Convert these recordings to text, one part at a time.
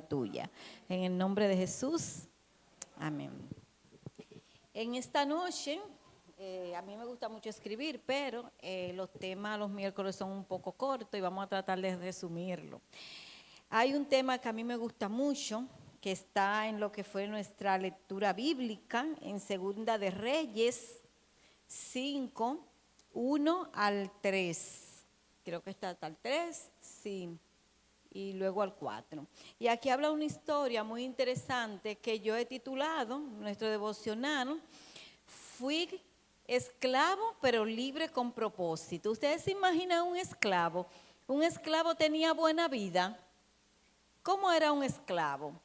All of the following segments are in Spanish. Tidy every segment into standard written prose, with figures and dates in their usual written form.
tuya. En el nombre de Jesús, amén. En esta noche, a mí me gusta mucho escribir, pero los temas los miércoles son un poco cortos y vamos a tratar de resumirlo. Hay un tema que a mí me gusta mucho, que está en lo que fue nuestra lectura bíblica, en Segunda de Reyes 5, 1 al 3. Creo que está hasta el 3, sí. Y luego al 4. Y aquí habla una historia muy interesante que yo he titulado, nuestro devocional, Fui esclavo pero libre con propósito. ¿Ustedes se imaginan un esclavo? ¿Un esclavo tenía buena vida? ¿Cómo era un esclavo?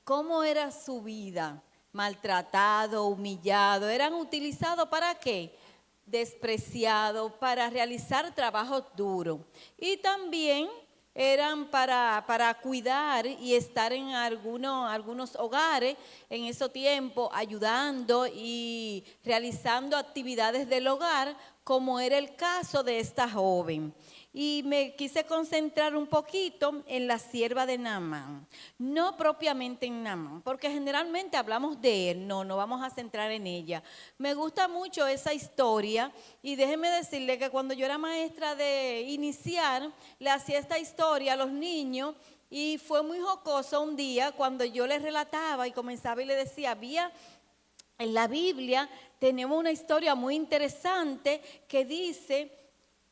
¿Cómo era su vida? Maltratado, humillado. ¿Eran utilizados para qué? Despreciados, para realizar trabajos duros. Y también eran para cuidar y estar en algunos hogares en ese tiempo ayudando y realizando actividades del hogar, como era el caso de esta joven. Y me quise concentrar un poquito en la sierva de Naamán, no propiamente en Naamán, porque generalmente hablamos de él, no vamos a centrar en ella. Me gusta mucho esa historia y déjenme decirle que cuando yo era maestra de iniciar, le hacía esta historia a los niños y fue muy jocoso un día cuando yo les relataba y comenzaba y le decía, en la Biblia tenemos una historia muy interesante que dice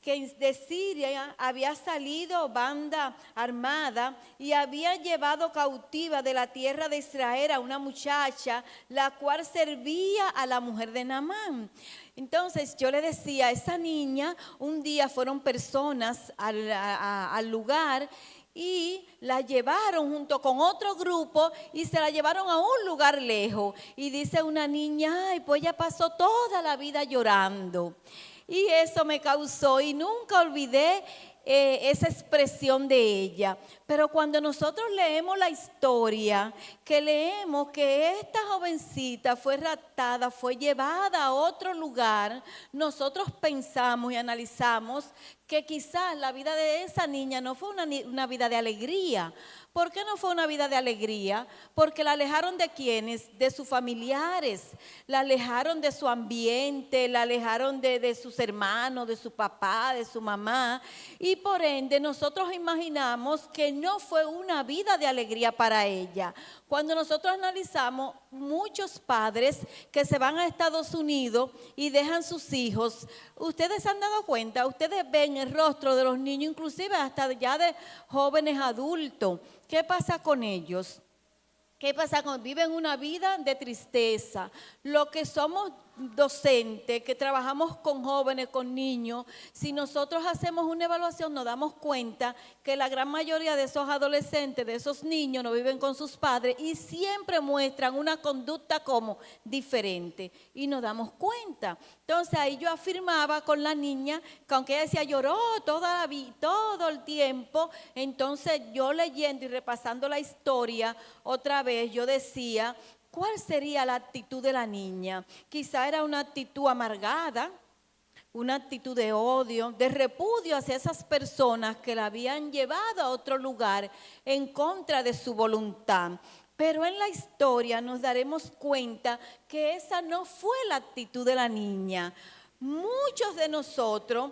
que de Siria había salido banda armada y había llevado cautiva de la tierra de Israel a una muchacha, la cual servía a la mujer de Naamán. Entonces yo le decía a esa niña, un día fueron personas al lugar y la llevaron junto con otro grupo y se la llevaron a un lugar lejos. Y dice una niña, ay, pues ella pasó toda la vida llorando. Y eso me causó, y nunca olvidé esa expresión de ella. Pero cuando nosotros leemos la historia, que leemos que esta jovencita fue raptada, fue llevada a otro lugar, nosotros pensamos y analizamos que quizás la vida de esa niña no fue una vida de alegría. ¿Por qué no fue una vida de alegría? Porque la alejaron de ¿quiénes? De sus familiares, la alejaron de su ambiente, la alejaron de sus hermanos, de su papá, de su mamá. Y por ende nosotros imaginamos que no fue una vida de alegría para ella. Cuando nosotros analizamos muchos padres que se van a Estados Unidos y dejan sus hijos, ustedes se han dado cuenta, ustedes ven el rostro de los niños, inclusive hasta ya de jóvenes adultos. ¿Qué pasa con ellos? ¿Qué pasa con? Viven una vida de tristeza. Lo que somos docentes, que trabajamos con jóvenes, con niños, si nosotros hacemos una evaluación nos damos cuenta que la gran mayoría de esos adolescentes, de esos niños, no viven con sus padres y siempre muestran una conducta como diferente y nos damos cuenta. Entonces ahí yo afirmaba con la niña que aunque ella decía lloró toda la vida, todo el tiempo, entonces yo leyendo y repasando la historia otra vez yo decía, ¿cuál sería la actitud de la niña? Quizá era una actitud amargada, una actitud de odio, de repudio hacia esas personas que la habían llevado a otro lugar en contra de su voluntad. Pero en la historia nos daremos cuenta que esa no fue la actitud de la niña. Muchos de nosotros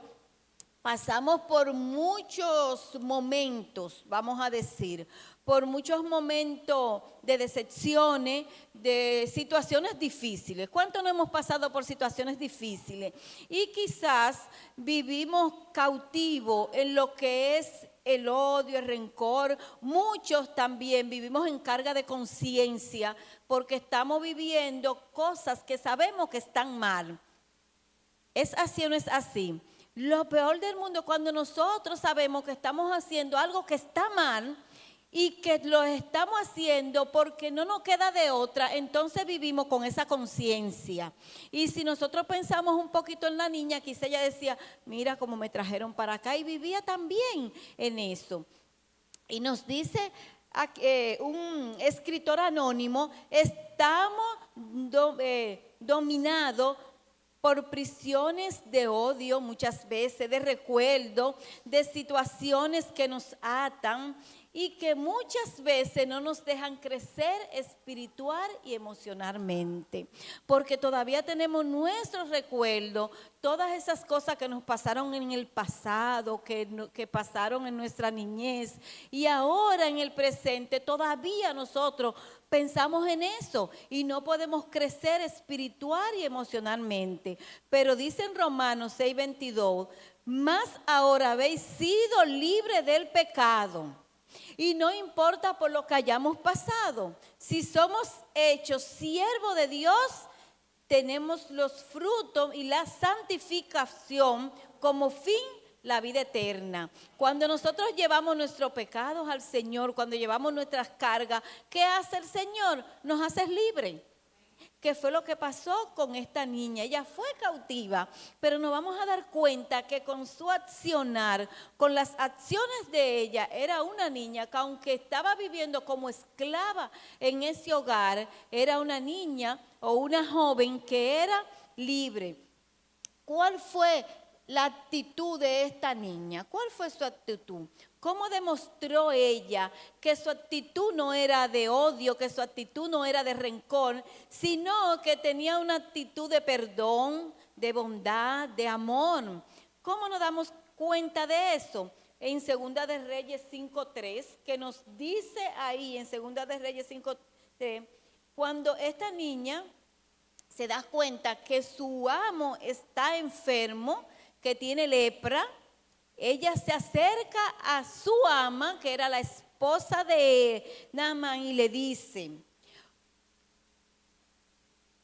pasamos por muchos momentos, vamos a decir, por muchos momentos de decepciones, de situaciones difíciles. ¿Cuántos no hemos pasado por situaciones difíciles? Y quizás vivimos cautivos en lo que es el odio, el rencor. Muchos también vivimos en carga de conciencia porque estamos viviendo cosas que sabemos que están mal. ¿Es así o no es así? Lo peor del mundo es cuando nosotros sabemos que estamos haciendo algo que está mal y que lo estamos haciendo porque no nos queda de otra, entonces vivimos con esa conciencia. Y si nosotros pensamos un poquito en la niña, quizá ella decía, mira cómo me trajeron para acá, y vivía también en eso. Y nos dice un escritor anónimo, estamos dominados por prisiones de odio muchas veces, de recuerdo, de situaciones que nos atan y que muchas veces no nos dejan crecer espiritual y emocionalmente, porque todavía tenemos nuestros recuerdos, todas esas cosas que nos pasaron en el pasado, que pasaron en nuestra niñez, y ahora en el presente todavía nosotros pensamos en eso y no podemos crecer espiritual y emocionalmente. Pero dice en Romanos 6:22, más ahora habéis sido libres del pecado. Y no importa por lo que hayamos pasado, si somos hechos siervos de Dios, tenemos los frutos y la santificación como fin, la vida eterna. Cuando nosotros llevamos nuestros pecados al Señor, cuando llevamos nuestras cargas, ¿qué hace el Señor? Nos hace libres. ¿Qué fue lo que pasó con esta niña? Ella fue cautiva, pero nos vamos a dar cuenta que con su accionar, con las acciones de ella, era una niña que aunque estaba viviendo como esclava en ese hogar, era una niña o una joven que era libre. ¿Cuál fue la actitud de esta niña? ¿Cuál fue su actitud? ¿Cómo demostró ella que su actitud no era de odio, que su actitud no era de rencor, sino que tenía una actitud de perdón, de bondad, de amor? ¿Cómo nos damos cuenta de eso? En Segunda de Reyes 5:3, que nos dice ahí en Segunda de Reyes 5:3, cuando esta niña se da cuenta que su amo está enfermo, que tiene lepra, ella se acerca a su ama, que era la esposa de Naamán, y le dice,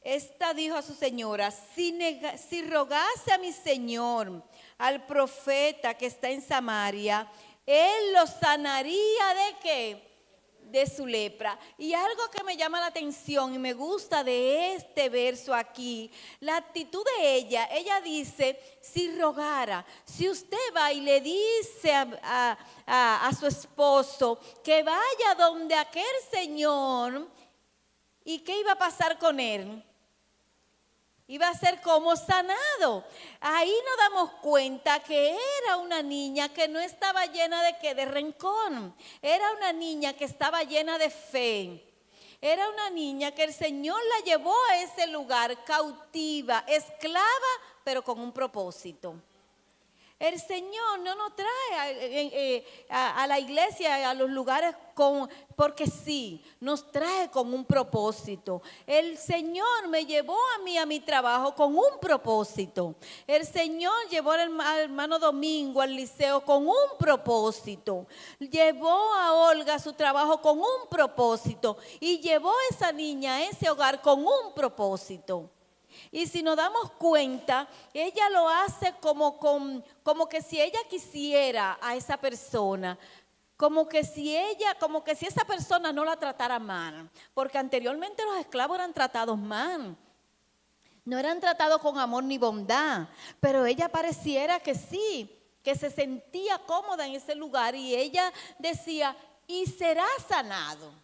esta dijo a su señora, si rogase a mi señor, al profeta que está en Samaria, él lo sanaría ¿de qué? De su lepra. Y algo que me llama la atención y me gusta de este verso aquí, la actitud de ella dice, si rogara, si usted va y le dice a su esposo que vaya donde aquel señor, ¿y qué iba a pasar con él? Iba a ser como sanado. Ahí nos damos cuenta que era una niña que no estaba llena de ¿qué? De rencor. Era una niña que estaba llena de fe. Era una niña que el Señor la llevó a ese lugar cautiva, esclava, pero con un propósito. El Señor no nos trae a la iglesia, a los lugares porque sí, nos trae con un propósito. El Señor me llevó a mí a mi trabajo con un propósito. El Señor llevó al hermano Domingo al liceo con un propósito. Llevó a Olga a su trabajo con un propósito. Y llevó a esa niña a ese hogar con un propósito. Y si nos damos cuenta, ella lo hace como que si ella quisiera a esa persona, como que si esa persona no la tratara mal, porque anteriormente los esclavos eran tratados mal, no eran tratados con amor ni bondad, pero ella pareciera que sí, que se sentía cómoda en ese lugar y ella decía, y será sanado.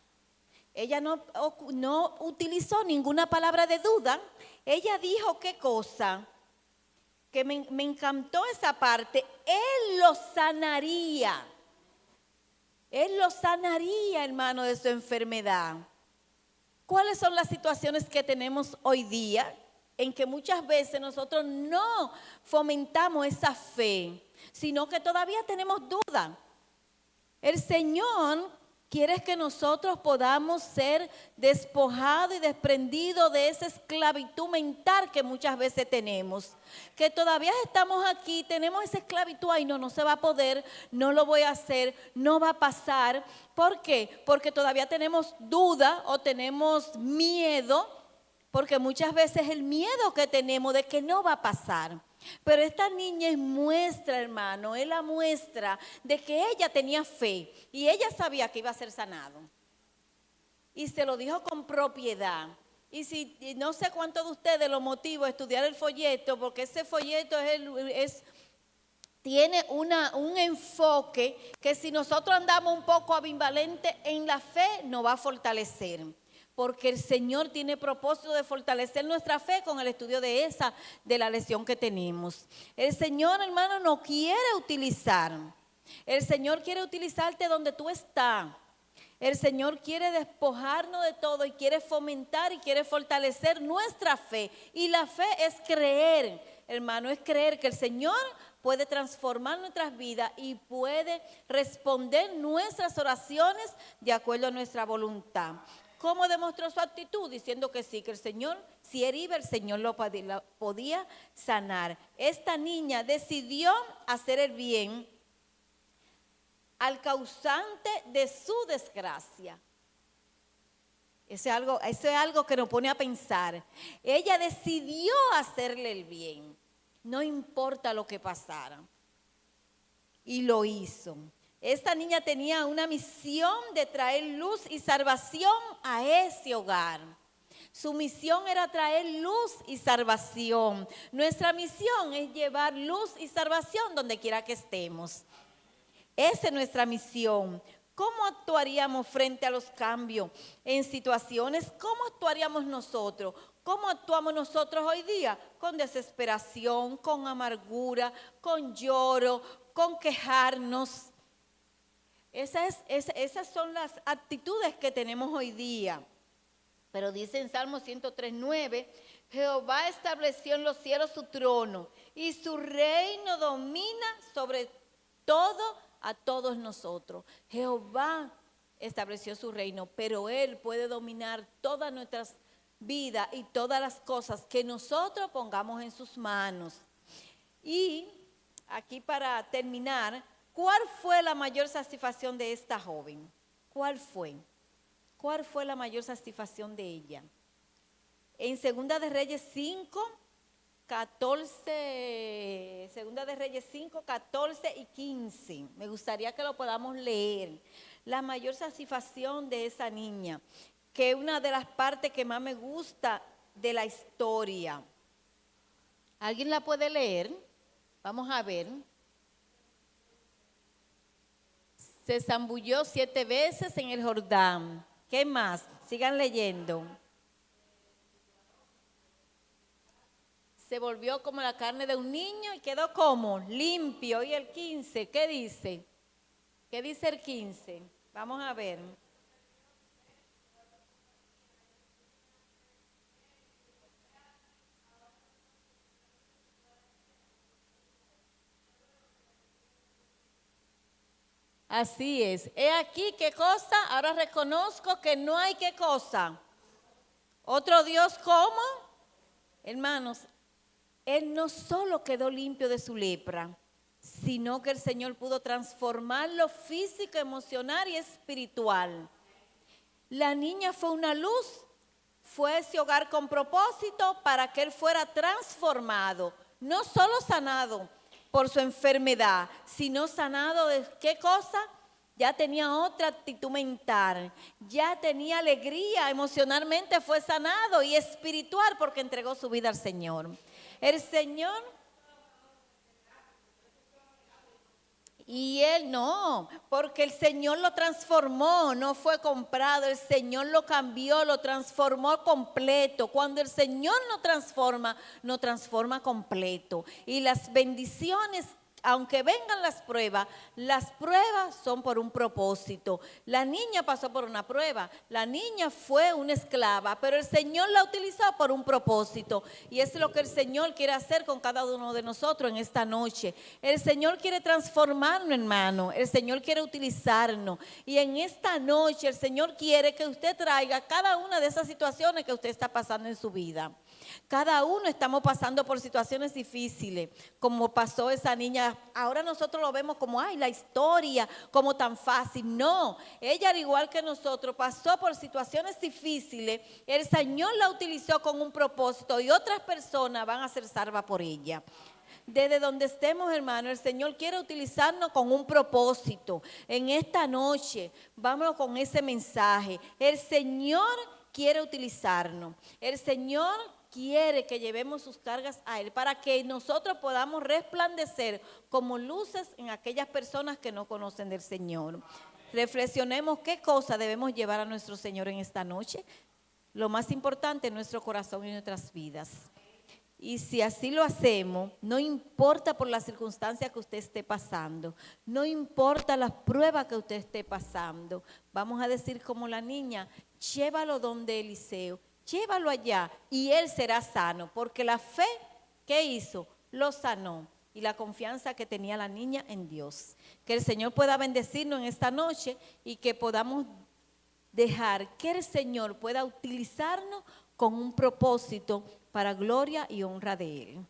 Ella no utilizó ninguna palabra de duda. Ella dijo qué cosa, que me encantó esa parte, Él lo sanaría. Él lo sanaría, hermano, de su enfermedad. ¿Cuáles son las situaciones que tenemos hoy día en que muchas veces nosotros no fomentamos esa fe, sino que todavía tenemos duda? El Señor quiere que nosotros podamos ser despojados y desprendidos de esa esclavitud mental que muchas veces tenemos. Que todavía estamos aquí, tenemos esa esclavitud, ay no se va a poder, no lo voy a hacer, no va a pasar. ¿Por qué? Porque todavía tenemos duda o tenemos miedo, porque muchas veces el miedo que tenemos de que no va a pasar. Pero esta niña es muestra, hermano, es la muestra de que ella tenía fe y ella sabía que iba a ser sanado. Y se lo dijo con propiedad. Y no sé cuántos de ustedes lo motivó a estudiar el folleto, porque ese folleto tiene un enfoque que si nosotros andamos un poco ambivalentes en la fe, nos va a fortalecer. Porque el Señor tiene propósito de fortalecer nuestra fe con el estudio de la lección que tenemos. El Señor, hermano, nos quiere utilizar. El Señor quiere utilizarte donde tú estás. El Señor quiere despojarnos de todo y quiere fomentar y quiere fortalecer nuestra fe. Y la fe es creer, hermano, es creer que el Señor puede transformar nuestras vidas y puede responder nuestras oraciones de acuerdo a nuestra voluntad. ¿Cómo demostró su actitud? Diciendo que sí, que el Señor, si era iba, el Señor lo podía sanar. Esta niña decidió hacer el bien al causante de su desgracia. Eso es algo que nos pone a pensar. Ella decidió hacerle el bien, no importa lo que pasara. Y lo hizo. Esta niña tenía una misión de traer luz y salvación a ese hogar. Su misión era traer luz y salvación. Nuestra misión es llevar luz y salvación donde quiera que estemos. Esa es nuestra misión. ¿Cómo actuaríamos frente a los cambios en situaciones? ¿Cómo actuaríamos nosotros? ¿Cómo actuamos nosotros hoy día? Con desesperación, con amargura, con lloro, con quejarnos. Esas son las actitudes que tenemos hoy día. Pero dice en Salmo 103:9, Jehová estableció en los cielos su trono y su reino domina sobre todo a todos nosotros. Jehová estableció su reino, pero Él puede dominar todas nuestras vidas y todas las cosas que nosotros pongamos en sus manos. Y aquí para terminar, ¿cuál fue la mayor satisfacción de esta joven? ¿Cuál fue? ¿Cuál fue la mayor satisfacción de ella? En Segunda de Reyes 5, 14, Segunda de Reyes 5, 14 y 15. Me gustaría que lo podamos leer. La mayor satisfacción de esa niña, que es una de las partes que más me gusta de la historia. ¿Alguien la puede leer? Vamos a ver. Se zambulló 7 veces en el Jordán. ¿Qué más? Sigan leyendo. Se volvió como la carne de un niño y quedó como limpio. Y el 15, ¿qué dice? ¿Qué dice el 15? Vamos a ver. Así es. He aquí qué cosa. Ahora reconozco que no hay qué cosa. Otro Dios como. Hermanos, él no solo quedó limpio de su lepra, sino que el Señor pudo transformarlo físico, emocional y espiritual. La niña fue una luz, fue a ese hogar con propósito para que él fuera transformado, no solo sanado por su enfermedad, sino sanado de ¿qué cosa? Ya tenía otra actitud mental, ya tenía alegría, emocionalmente fue sanado y espiritual porque entregó su vida al Señor. El Señor, y él no, porque el Señor lo transformó, no fue comprado, el Señor lo cambió, lo transformó completo. Cuando el Señor nos transforma completo. Y las bendiciones, aunque vengan las pruebas son por un propósito. La niña pasó por una prueba, la niña fue una esclava, pero el Señor la utilizó por un propósito. Y es lo que el Señor quiere hacer con cada uno de nosotros en esta noche. El Señor quiere transformarnos, hermano. El Señor quiere utilizarnos. Y en esta noche el Señor quiere que usted traiga cada una de esas situaciones que usted está pasando en su vida. Cada uno estamos pasando por situaciones difíciles, como pasó esa niña. Ahora nosotros lo vemos como, ay, la historia, como tan fácil. No, ella al igual que nosotros pasó por situaciones difíciles. El Señor la utilizó con un propósito y otras personas van a ser salvas por ella. Desde donde estemos, hermano, el Señor quiere utilizarnos con un propósito. En esta noche, vámonos con ese mensaje. El Señor quiere utilizarnos. El Señor quiere que llevemos sus cargas a Él para que nosotros podamos resplandecer como luces en aquellas personas que no conocen del Señor. Reflexionemos qué cosa debemos llevar a nuestro Señor en esta noche. Lo más importante es nuestro corazón y nuestras vidas. Y si así lo hacemos, no importa por las circunstancias que usted esté pasando, no importa las pruebas que usted esté pasando, vamos a decir como la niña, llévalo donde Eliseo, llévalo allá y él será sano, porque la fe que hizo lo sanó y la confianza que tenía la niña en Dios. Que el Señor pueda bendecirnos en esta noche y que podamos dejar que el Señor pueda utilizarnos con un propósito para gloria y honra de Él.